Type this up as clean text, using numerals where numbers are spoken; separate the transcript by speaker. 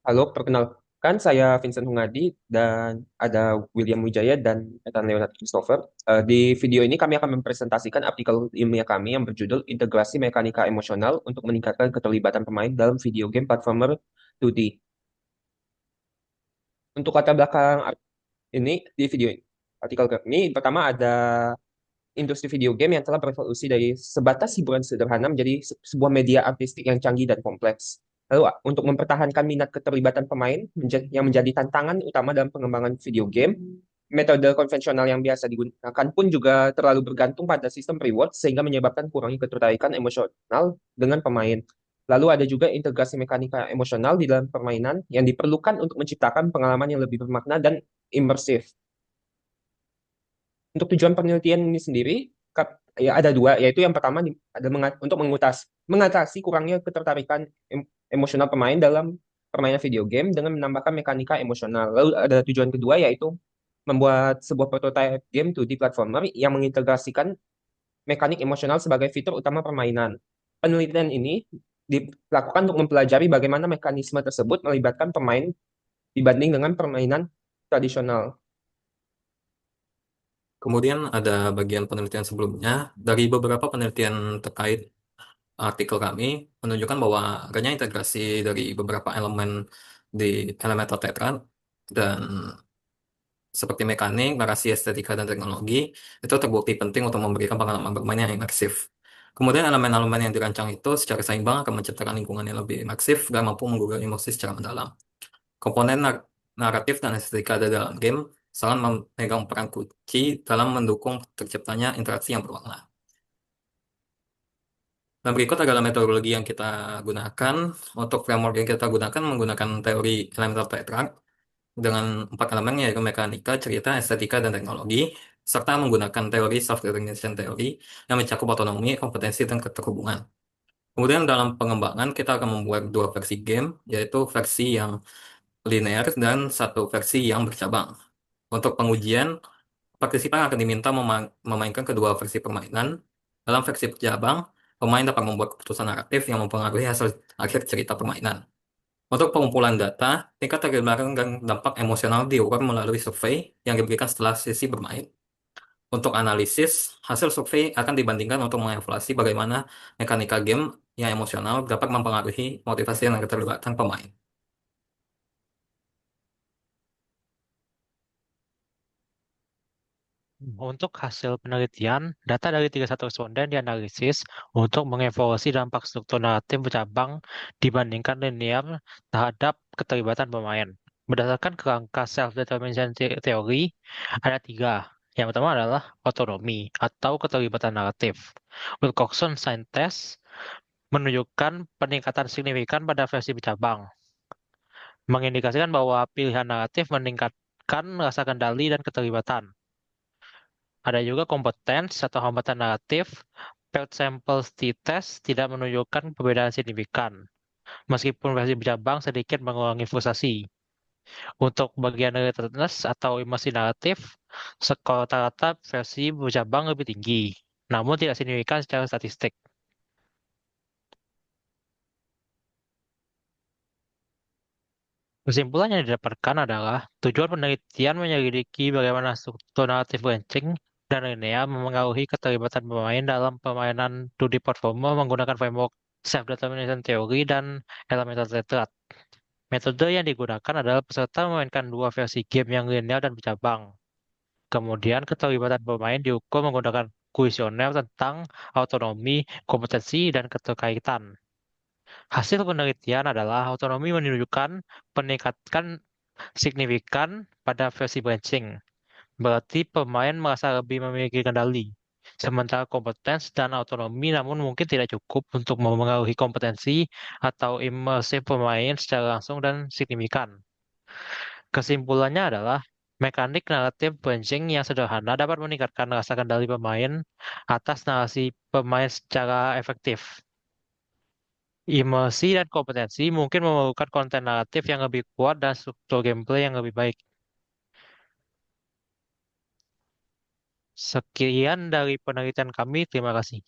Speaker 1: Halo, perkenalkan saya Vincent Hungadi dan ada William Wijaya dan Ethan Leonard Christopher. Di video ini kami akan mempresentasikan artikel ilmiah kami yang berjudul Integrasi Mekanika Emosional untuk Meningkatkan Keterlibatan Pemain dalam Video Game Platformer 2D. Untuk latar belakang ini di video ini, artikel ini pertama ada industri video game yang telah berevolusi dari sebatas hiburan sederhana menjadi sebuah media artistik yang canggih dan kompleks. Lalu, untuk mempertahankan minat keterlibatan pemain yang menjadi tantangan utama dalam pengembangan video game, metode konvensional yang biasa digunakan pun juga terlalu bergantung pada sistem reward sehingga menyebabkan kurangnya ketertarikan emosional dengan pemain. Lalu ada juga integrasi mekanika emosional di dalam permainan yang diperlukan untuk menciptakan pengalaman yang lebih bermakna dan imersif. Untuk tujuan penelitian ini sendiri, ya ada dua, yaitu yang pertama ada untuk mengatasi kurangnya ketertarikan emosional pemain dalam permainan video game dengan menambahkan mekanika emosional. Lalu ada tujuan kedua, yaitu membuat sebuah prototype game 2D platformer yang mengintegrasikan mekanik emosional sebagai fitur utama permainan. Penelitian ini dilakukan untuk mempelajari bagaimana mekanisme tersebut melibatkan pemain dibanding dengan permainan tradisional.
Speaker 2: Kemudian ada bagian penelitian sebelumnya. Dari beberapa penelitian terkait artikel kami menunjukkan bahwa adanya integrasi dari beberapa elemen di Elementor Tetra dan seperti mekanik, narasi, estetika, dan teknologi itu terbukti penting untuk memberikan pengalaman bermain yang imersif. Kemudian elemen-elemen yang dirancang itu secara seimbang akan menciptakan lingkungan yang lebih imersif dan mampu menggugah emosi secara mendalam. Komponen naratif dan estetika ada dalam game sangat memegang peran kunci dalam mendukung terciptanya interaksi yang berwarna. Nah, berikut adalah metodologi yang kita gunakan. Untuk framework yang kita gunakan menggunakan teori elemental tetrad dengan empat elemen yaitu mekanika, cerita, estetika, dan teknologi, serta menggunakan teori self-determination theory yang mencakup otonomi, kompetensi, dan keterhubungan. Kemudian dalam pengembangan kita akan membuat dua versi game, yaitu versi yang linear dan satu versi yang bercabang. Untuk pengujian, partisipan akan diminta memainkan kedua versi permainan. Dalam versi bercabang, pemain dapat membuat keputusan naratif yang mempengaruhi hasil akhir cerita permainan. Untuk pengumpulan data, tingkat kegembaran dan dampak emosional diukur melalui survei yang diberikan setelah sesi bermain. Untuk analisis, hasil survei akan dibandingkan untuk mengevaluasi bagaimana mekanika game yang emosional dapat mempengaruhi motivasi dan keterlibatan pemain.
Speaker 3: Untuk hasil penelitian, data dari 31 responden dianalisis untuk mengevaluasi dampak struktur naratif bercabang dibandingkan linear terhadap keterlibatan pemain. Berdasarkan kerangka self-determination theory, ada tiga. Yang pertama adalah otonomi atau keterlibatan naratif. Wilcoxon Sign Test menunjukkan peningkatan signifikan pada versi bercabang, mengindikasikan bahwa pilihan naratif meningkatkan rasa kendali dan keterlibatan. Ada juga kompetens atau hambatan naratif. Paired sample t-test tidak menunjukkan perbedaan signifikan, meskipun versi bercabang sedikit mengurangi frustasi. Untuk bagian relatedness atau imersi naratif, skor rata-rata versi bercabang lebih tinggi, namun tidak signifikan secara statistik. Kesimpulan yang didapatkan adalah tujuan penelitian menyelidiki bagaimana struktur naratif branching dan linear memengaruhi keterlibatan pemain dalam permainan 2D platformer menggunakan framework self-determination theory dan elemental tetrad. Metode yang digunakan adalah peserta memainkan dua versi game yang linear dan bercabang. Kemudian keterlibatan pemain diukur menggunakan kuesioner tentang autonomi, kompetensi, dan keterkaitan. Hasil penelitian adalah autonomi menunjukkan peningkatan signifikan pada versi branching. Berarti pemain merasa lebih memiliki kendali. Sementara kompetens dan autonomi namun mungkin tidak cukup untuk memengaruhi kompetensi atau imersi pemain secara langsung dan signifikan. Kesimpulannya adalah mekanik naratif branching yang sederhana dapat meningkatkan rasa kendali pemain atas narasi pemain secara efektif. Imersi dan kompetensi mungkin memerlukan konten naratif yang lebih kuat dan struktur gameplay yang lebih baik. Sekian dari penelitian kami, terima kasih.